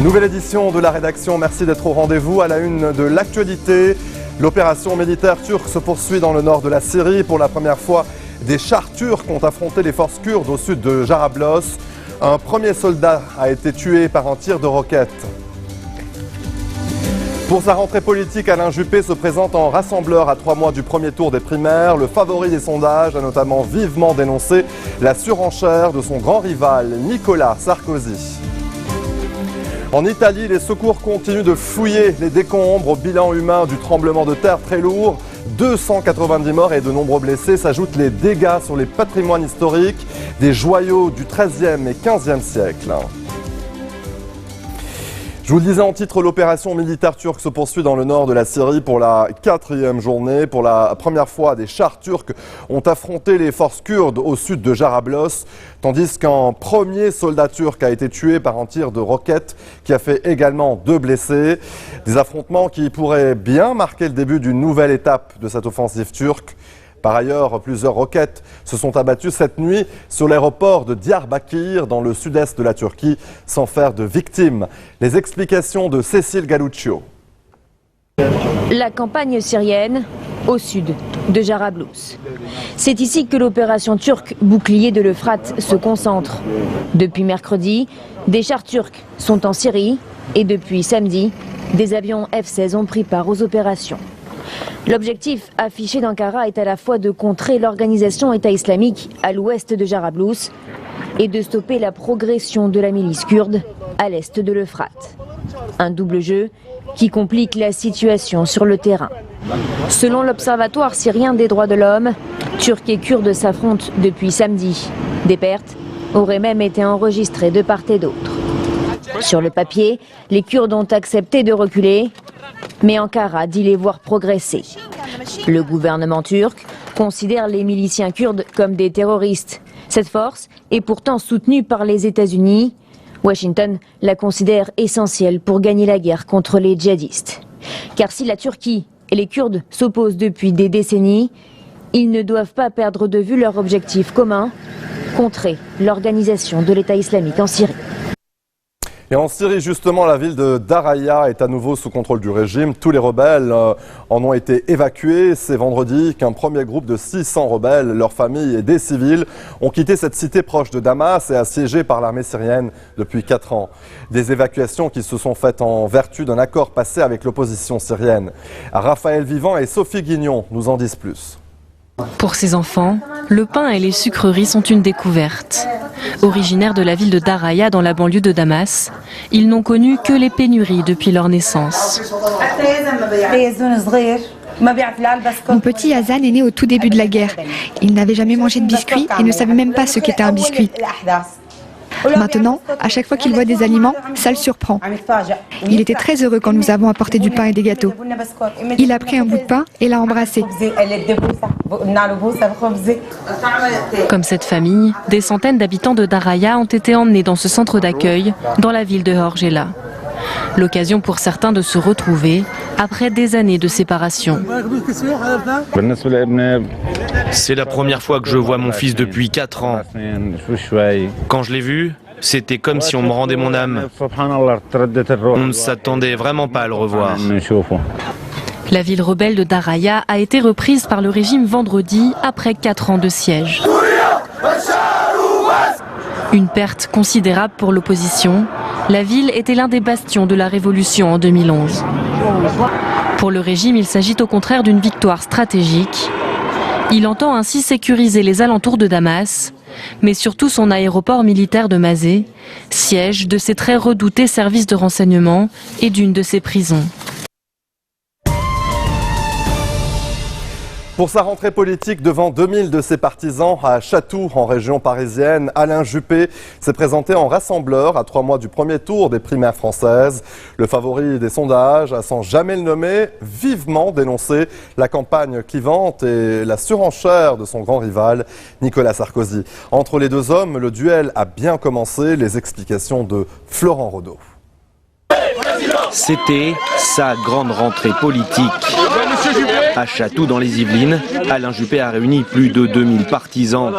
Nouvelle édition de la rédaction, merci d'être au rendez-vous. À la une de l'actualité, l'opération militaire turque se poursuit dans le nord de la Syrie. Pour la première fois, des chars turcs ont affronté les forces kurdes au sud de Jarablos. Un premier soldat a été tué par un tir de roquette. Pour sa rentrée politique, Alain Juppé se présente en rassembleur à 3 mois du premier tour des primaires. Le favori des sondages a notamment vivement dénoncé la surenchère de son grand rival, Nicolas Sarkozy. En Italie, les secours continuent de fouiller les décombres. Au bilan humain du tremblement de terre très lourd, 290 morts et de nombreux blessés. S'ajoutent les dégâts sur les patrimoines historiques, des joyaux du XIIIe et XVe siècle. Je vous le disais en titre, l'opération militaire turque se poursuit dans le nord de la Syrie pour la 4e journée. Pour la première fois, des chars turcs ont affronté les forces kurdes au sud de Jarablos, tandis qu'un premier soldat turc a été tué par un tir de roquette qui a fait également 2 blessés. Des affrontements qui pourraient bien marquer le début d'une nouvelle étape de cette offensive turque. Par ailleurs, plusieurs roquettes se sont abattues cette nuit sur l'aéroport de Diyarbakir, dans le sud-est de la Turquie, sans faire de victimes. Les explications de Cécile Galluccio. La campagne syrienne au sud de Jarablos. C'est ici que l'opération turque bouclier de l'Euphrate se concentre. Depuis mercredi, des chars turcs sont en Syrie et depuis samedi, des avions F-16 ont pris part aux opérations. L'objectif affiché d'Ankara est à la fois de contrer l'organisation État islamique à l'ouest de Jarablos et de stopper la progression de la milice kurde à l'est de l'Euphrate. Un double jeu qui complique la situation sur le terrain. Selon l'Observatoire syrien des droits de l'homme, Turcs et Kurdes s'affrontent depuis samedi. Des pertes auraient même été enregistrées de part et d'autre. Sur le papier, les Kurdes ont accepté de reculer, mais Ankara dit les voir progresser. Le gouvernement turc considère les miliciens kurdes comme des terroristes. Cette force est pourtant soutenue par les États-Unis. Washington la considère essentielle pour gagner la guerre contre les djihadistes. Car si la Turquie et les Kurdes s'opposent depuis des décennies, ils ne doivent pas perdre de vue leur objectif commun, contrer l'organisation de l'État islamique en Syrie. Et en Syrie, justement, la ville de Daraya est à nouveau sous contrôle du régime. Tous les rebelles en ont été évacués. C'est vendredi qu'un premier groupe de 600 rebelles, leurs familles et des civils ont quitté cette cité proche de Damas et assiégée par l'armée syrienne depuis 4 ans. Des évacuations qui se sont faites en vertu d'un accord passé avec l'opposition syrienne. Raphaël Vivant et Sophie Guignon nous en disent plus. Pour ces enfants, le pain et les sucreries sont une découverte. Originaires de la ville de Daraya dans la banlieue de Damas, ils n'ont connu que les pénuries depuis leur naissance. Mon petit Hazan est né au tout début de la guerre. Il n'avait jamais mangé de biscuits et ne savait même pas ce qu'était un biscuit. Maintenant, à chaque fois qu'il voit des aliments, ça le surprend. Il était très heureux quand nous avons apporté du pain et des gâteaux. Il a pris un bout de pain et l'a embrassé. Comme cette famille, des centaines d'habitants de Daraya ont été emmenés dans ce centre d'accueil dans la ville de Horgela. L'occasion pour certains de se retrouver après des années de séparation. C'est la première fois que je vois mon fils depuis 4 ans. Quand je l'ai vu, c'était comme si on me rendait mon âme. On ne s'attendait vraiment pas à le revoir. La ville rebelle de Daraya a été reprise par le régime vendredi après 4 ans de siège. Une perte considérable pour l'opposition. La ville était l'un des bastions de la révolution en 2011. Pour le régime, il s'agit au contraire d'une victoire stratégique. Il entend ainsi sécuriser les alentours de Damas, mais surtout son aéroport militaire de Mazet, siège de ses très redoutés services de renseignement et d'une de ses prisons. Pour sa rentrée politique devant 2000 de ses partisans à Chatou, en région parisienne, Alain Juppé s'est présenté en rassembleur à 3 mois du premier tour des primaires françaises. Le favori des sondages a, sans jamais le nommer, vivement dénoncé la campagne clivante et la surenchère de son grand rival, Nicolas Sarkozy. Entre les deux hommes, le duel a bien commencé. Les explications de Florent Rodeau. C'était sa grande rentrée politique. À Chatou, dans les Yvelines, Alain Juppé a réuni plus de 2000 partisans.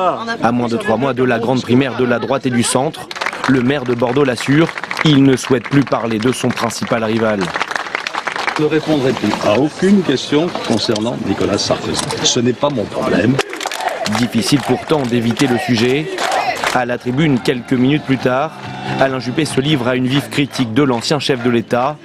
À moins de 3 mois de la grande primaire de la droite et du centre, Le maire de Bordeaux l'assure, il ne souhaite plus parler de son principal rival. Je ne répondrai plus à aucune question concernant Nicolas Sarkozy. Ce n'est pas mon problème. Difficile pourtant d'éviter le sujet. À la tribune, quelques minutes plus tard, Alain Juppé se livre à une vive critique de l'ancien chef de l'État,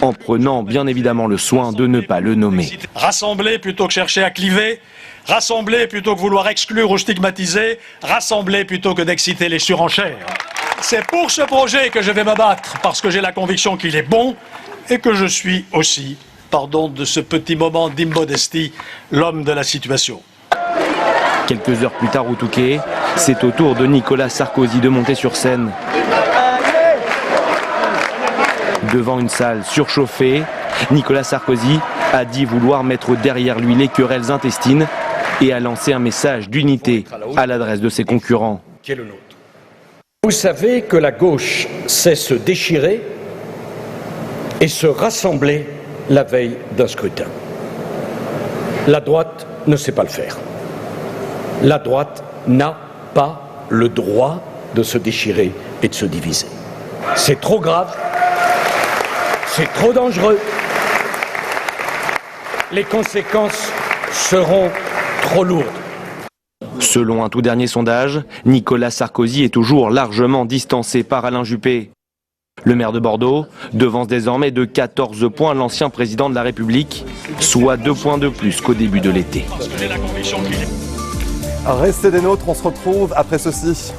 en prenant bien évidemment le soin de ne pas le nommer. Rassembler plutôt que chercher à cliver, rassembler plutôt que vouloir exclure ou stigmatiser, rassembler plutôt que d'exciter les surenchères. C'est pour ce projet que je vais me battre, parce que j'ai la conviction qu'il est bon et que je suis aussi, pardon de ce petit moment d'immodestie, l'homme de la situation. Quelques heures plus tard au Touquet, c'est au tour de Nicolas Sarkozy de monter sur scène. Devant une salle surchauffée, Nicolas Sarkozy a dit vouloir mettre derrière lui les querelles intestines et a lancé un message d'unité à l'adresse de ses concurrents. Vous savez que la gauche sait se déchirer et se rassembler la veille d'un scrutin. La droite ne sait pas le faire. La droite n'a pas le droit de se déchirer et de se diviser. C'est trop grave, c'est trop dangereux. Les conséquences seront trop lourdes. Selon un tout dernier sondage, Nicolas Sarkozy est toujours largement distancé par Alain Juppé. Le maire de Bordeaux devance désormais de 14 points l'ancien président de la République, soit 2 points de plus qu'au début de l'été. Restez des nôtres, on se retrouve après ceci.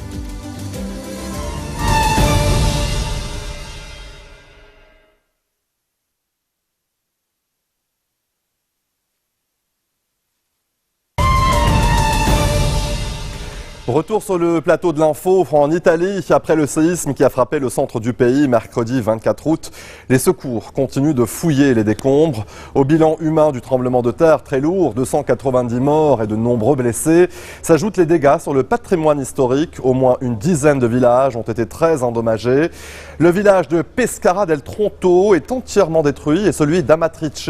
Retour sur le plateau de l'info en Italie. Après le séisme qui a frappé le centre du pays mercredi 24 août, les secours continuent de fouiller les décombres. Au bilan humain du tremblement de terre très lourd, 290 morts et de nombreux blessés, s'ajoutent les dégâts sur le patrimoine historique. Au moins une dizaine de villages ont été très endommagés. Le village de Pescara del Tronto est entièrement détruit et celui d'Amatrice,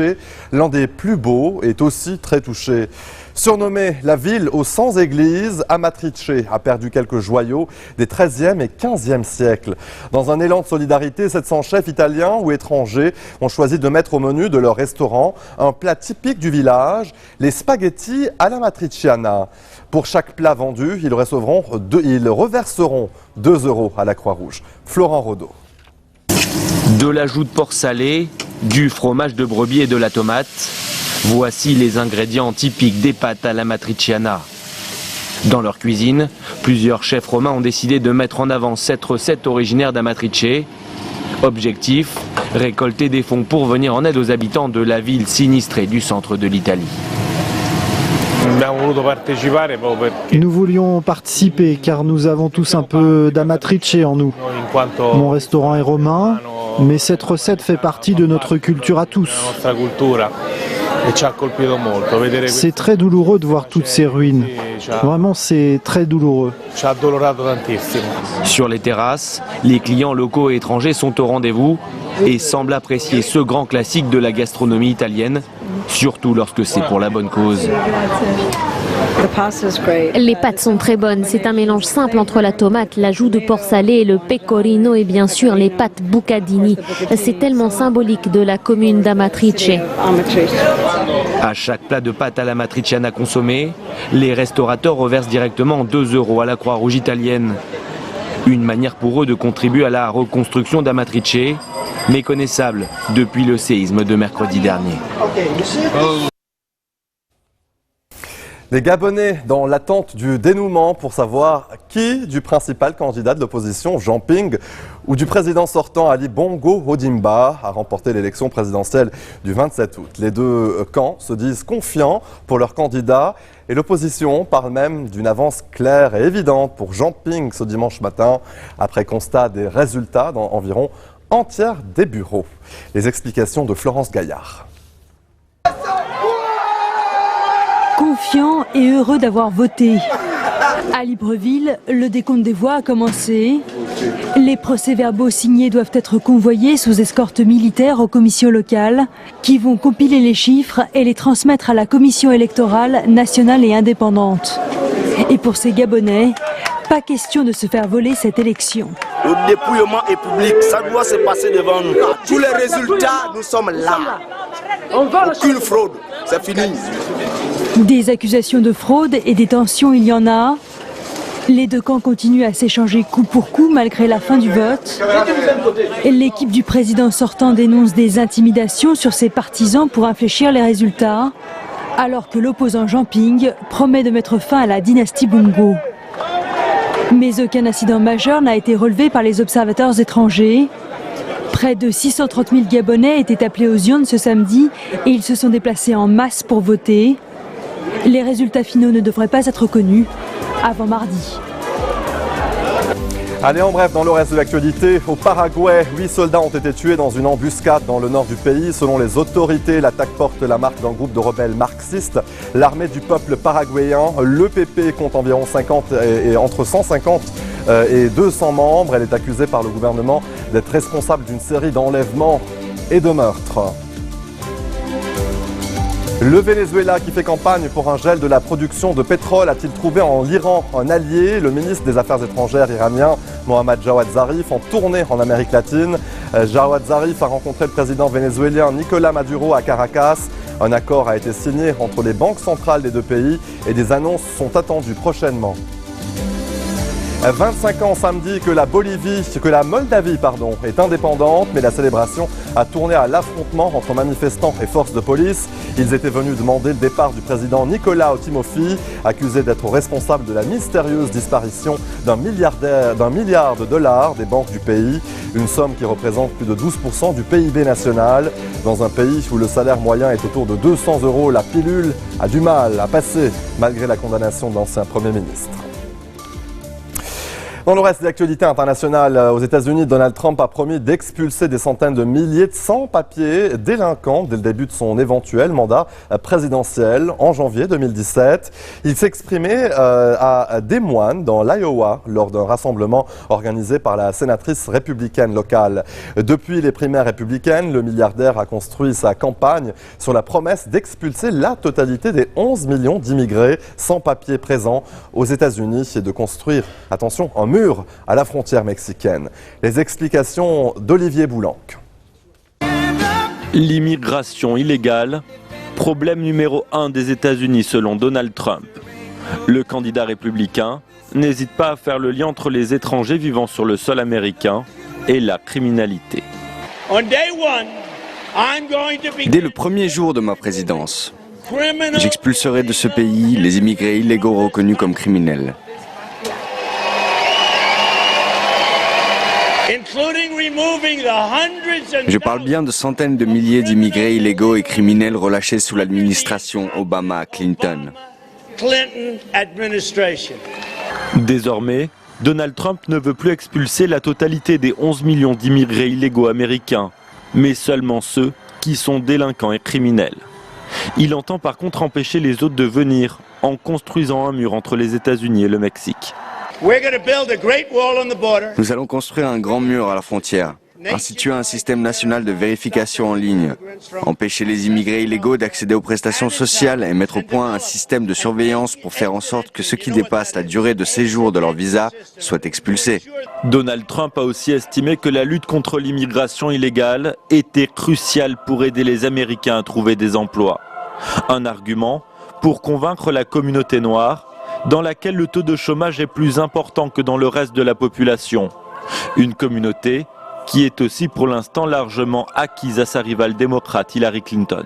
l'un des plus beaux, est aussi très touché. Surnommée la ville aux 100 églises, Amatrice a perdu quelques joyaux des 13e et 15e siècles. Dans un élan de solidarité, 700 chefs italiens ou étrangers ont choisi de mettre au menu de leur restaurant un plat typique du village, les spaghettis alla matriciana. Pour chaque plat vendu, ils reverseront 2 € à la Croix-Rouge. Florent Rodeau. De l'ajout de porc salé, du fromage de brebis et de la tomate. Voici les ingrédients typiques des pâtes alla matriciana. Dans leur cuisine, plusieurs chefs romains ont décidé de mettre en avant cette recette originaire d'Amatrice. Objectif, récolter des fonds pour venir en aide aux habitants de la ville sinistrée du centre de l'Italie. Nous voulions participer car nous avons tous un peu d'Amatrice en nous. Mon restaurant est romain, mais cette recette fait partie de notre culture à tous. C'est très douloureux de voir toutes ces ruines. Vraiment, c'est très douloureux. Sur les terrasses, les clients locaux et étrangers sont au rendez-vous et semblent apprécier ce grand classique de la gastronomie italienne, surtout lorsque c'est pour la bonne cause. Les pâtes sont très bonnes. C'est un mélange simple entre la tomate, l'ajout de porc salé, le pecorino et bien sûr les pâtes bucadini. C'est tellement symbolique de la commune d'Amatrice. À chaque plat de pâte alla matriciana consommé, les restaurateurs reversent directement 2 € à la Croix-Rouge italienne. Une manière pour eux de contribuer à la reconstruction d'Amatrice, méconnaissable depuis le séisme de mercredi dernier. Les Gabonais dans l'attente du dénouement pour savoir qui du principal candidat de l'opposition, Jean Ping, ou du président sortant Ali Bongo Ondimba a remporté l'élection présidentielle du 27 août. Les deux camps se disent confiants pour leur candidat et l'opposition parle même d'une avance claire et évidente pour Jean Ping ce dimanche matin après constat des résultats dans environ un tiers des bureaux. Les explications de Florence Gaillard. Confiant et heureux d'avoir voté. À Libreville, le décompte des voix a commencé. Les procès-verbaux signés doivent être convoyés sous escorte militaire aux commissions locales qui vont compiler les chiffres et les transmettre à la commission électorale nationale et indépendante. Et pour ces Gabonais, pas question de se faire voler cette élection. Le dépouillement est public, ça doit se passer devant nous. Tous les résultats, nous sommes là. Aucune fraude, c'est fini. Des accusations de fraude et des tensions, il y en a. Les deux camps continuent à s'échanger coup pour coup malgré la fin du vote. L'équipe du président sortant dénonce des intimidations sur ses partisans pour infléchir les résultats, alors que l'opposant Jean Ping promet de mettre fin à la dynastie Bongo. Mais aucun incident majeur n'a été relevé par les observateurs étrangers. Près de 630 000 Gabonais étaient appelés aux urnes ce samedi et ils se sont déplacés en masse pour voter. Les résultats finaux ne devraient pas être connus avant mardi. Allez, en bref, dans le reste de l'actualité, au Paraguay, 8 soldats ont été tués dans une embuscade dans le nord du pays. Selon les autorités, l'attaque porte la marque d'un groupe de rebelles marxistes. L'armée du peuple paraguayen, l'EPP, compte environ entre 150 et 200 membres. Elle est accusée par le gouvernement d'être responsable d'une série d'enlèvements et de meurtres. Le Venezuela qui fait campagne pour un gel de la production de pétrole a-t-il trouvé en Iran un allié? Le ministre des Affaires étrangères iranien, Mohammad Jawad Zarif, en tournée en Amérique latine. Jawad Zarif a rencontré le président vénézuélien Nicolás Maduro à Caracas. Un accord a été signé entre les banques centrales des deux pays et des annonces sont attendues prochainement. 25 ans samedi que la Moldavie est indépendante, mais la célébration a tourné à l'affrontement entre manifestants et forces de police. Ils étaient venus demander le départ du président Nicolas Timofey, accusé d'être responsable de la mystérieuse disparition d'un milliard de dollars des banques du pays, une somme qui représente plus de 12% du PIB national. Dans un pays où le salaire moyen est autour de 200 €, la pilule a du mal à passer malgré la condamnation de l'ancien Premier ministre. Dans le reste de l'actualité internationale, aux États-Unis, Donald Trump a promis d'expulser des centaines de milliers de sans-papiers délinquants dès le début de son éventuel mandat présidentiel en janvier 2017. Il s'exprimait à Des Moines, dans l'Iowa, lors d'un rassemblement organisé par la sénatrice républicaine locale. Depuis les primaires républicaines, le milliardaire a construit sa campagne sur la promesse d'expulser la totalité des 11 millions d'immigrés sans papiers présents aux États-Unis et de construire, attention, un mur à la frontière mexicaine. Les explications d'Olivier Boulanc. L'immigration illégale, problème numéro 1 des États-Unis selon Donald Trump. Le candidat républicain n'hésite pas à faire le lien entre les étrangers vivant sur le sol américain et la criminalité. Dès le premier jour de ma présidence, j'expulserai de ce pays les immigrés illégaux reconnus comme criminels. Je parle bien de centaines de milliers d'immigrés illégaux et criminels relâchés sous l'administration Obama-Clinton. Désormais, Donald Trump ne veut plus expulser la totalité des 11 millions d'immigrés illégaux américains, mais seulement ceux qui sont délinquants et criminels. Il entend par contre empêcher les autres de venir en construisant un mur entre les États-Unis et le Mexique. Nous allons construire un grand mur à la frontière, instituer un système national de vérification en ligne, empêcher les immigrés illégaux d'accéder aux prestations sociales et mettre au point un système de surveillance pour faire en sorte que ceux qui dépassent la durée de séjour de leur visa soient expulsés. Donald Trump a aussi estimé que la lutte contre l'immigration illégale était cruciale pour aider les Américains à trouver des emplois. Un argument pour convaincre la communauté noire, dans laquelle le taux de chômage est plus important que dans le reste de la population. Une communauté qui est aussi pour l'instant largement acquise à sa rivale démocrate Hillary Clinton.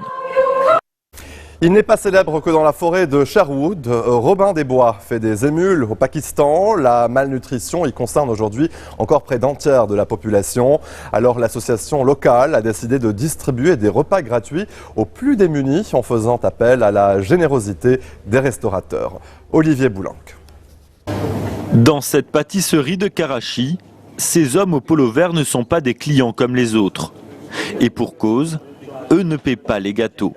Il n'est pas célèbre que dans la forêt de Sherwood. Robin des Bois fait des émules au Pakistan. La malnutrition y concerne aujourd'hui encore près d'un tiers de la population. Alors l'association locale a décidé de distribuer des repas gratuits aux plus démunis en faisant appel à la générosité des restaurateurs. Olivier Boulanc. Dans cette pâtisserie de Karachi, ces hommes au polo vert ne sont pas des clients comme les autres. Et pour cause, eux ne paient pas les gâteaux.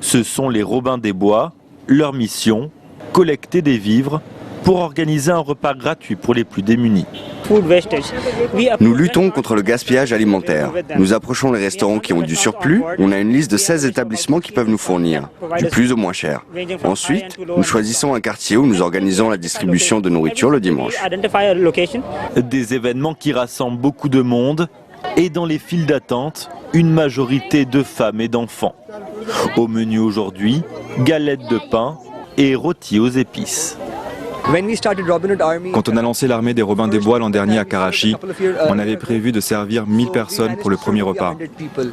Ce sont les Robins des Bois, leur mission, collecter des vivres pour organiser un repas gratuit pour les plus démunis. Nous luttons contre le gaspillage alimentaire. Nous approchons les restaurants qui ont du surplus. On a une liste de 16 établissements qui peuvent nous fournir, du plus au moins cher. Ensuite, nous choisissons un quartier où nous organisons la distribution de nourriture le dimanche. Des événements qui rassemblent beaucoup de monde et dans les files d'attente, une majorité de femmes et d'enfants. Au menu aujourd'hui, galettes de pain et rôtis aux épices. Quand on a lancé l'armée des Robins des Bois l'an dernier à Karachi, on avait prévu de servir 1000 personnes pour le premier repas.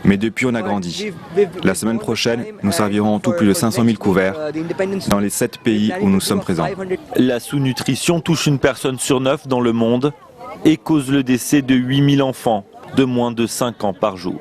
Mais depuis, on a grandi. La semaine prochaine, nous servirons en tout plus de 500 000 couverts dans les 7 pays où nous sommes présents. La sous-nutrition touche une personne sur 9 dans le monde et cause le décès de 8000 enfants de moins de 5 ans par jour.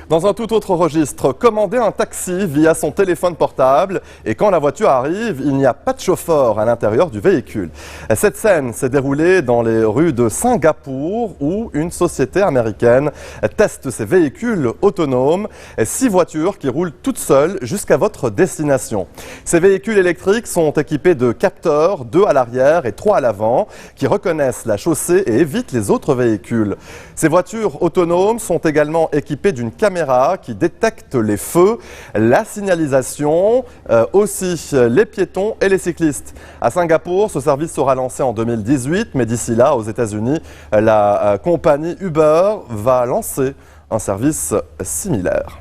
Dans un tout autre registre, commander un taxi via son téléphone portable et quand la voiture arrive, il n'y a pas de chauffeur à l'intérieur du véhicule. Cette scène s'est déroulée dans les rues de Singapour où une société américaine teste ses véhicules autonomes, 6 voitures qui roulent toutes seules jusqu'à votre destination. Ces véhicules électriques sont équipés de capteurs, 2 à l'arrière et 3 à l'avant, qui reconnaissent la chaussée et évitent les autres véhicules. Ces voitures autonomes sont également équipées d'une caméra qui détecte les feux, la signalisation, aussi les piétons et les cyclistes. À Singapour, ce service sera lancé en 2018, mais d'ici là, aux États-Unis, la compagnie Uber va lancer un service similaire.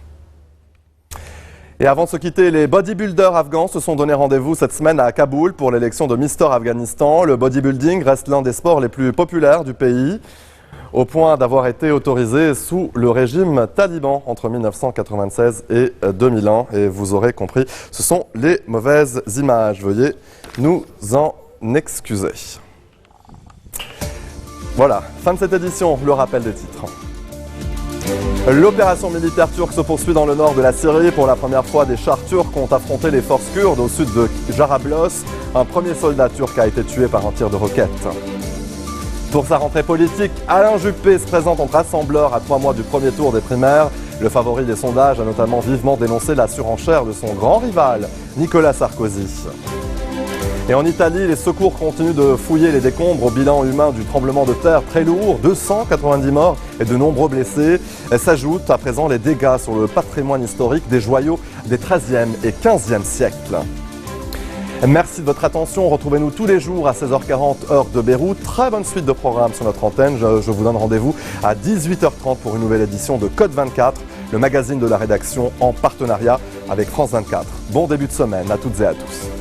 Et avant de se quitter, les bodybuilders afghans se sont donné rendez-vous cette semaine à Kaboul pour l'élection de Mister Afghanistan. Le bodybuilding reste l'un des sports les plus populaires du pays, au point d'avoir été autorisé sous le régime taliban entre 1996 et 2001. Et vous aurez compris, ce sont les mauvaises images. Veuillez nous en excuser. Voilà, fin de cette édition, le rappel des titres. L'opération militaire turque se poursuit dans le nord de la Syrie. Pour la première fois, des chars turcs ont affronté les forces kurdes au sud de Jarablos. Un premier soldat turc a été tué par un tir de roquette. Pour sa rentrée politique, Alain Juppé se présente en rassembleur à 3 mois du premier tour des primaires. Le favori des sondages a notamment vivement dénoncé la surenchère de son grand rival, Nicolas Sarkozy. Et en Italie, les secours continuent de fouiller les décombres au bilan humain du tremblement de terre très lourd. 290 morts et de nombreux blessés. S'ajoutent à présent les dégâts sur le patrimoine historique des joyaux des XIIIe et XVe siècles. Merci de votre attention. Retrouvez-nous tous les jours à 16h40 heure de Beyrouth. Très bonne suite de programmes sur notre antenne. Je vous donne rendez-vous à 18h30 pour une nouvelle édition de Code 24, le magazine de la rédaction en partenariat avec France 24. Bon début de semaine à toutes et à tous.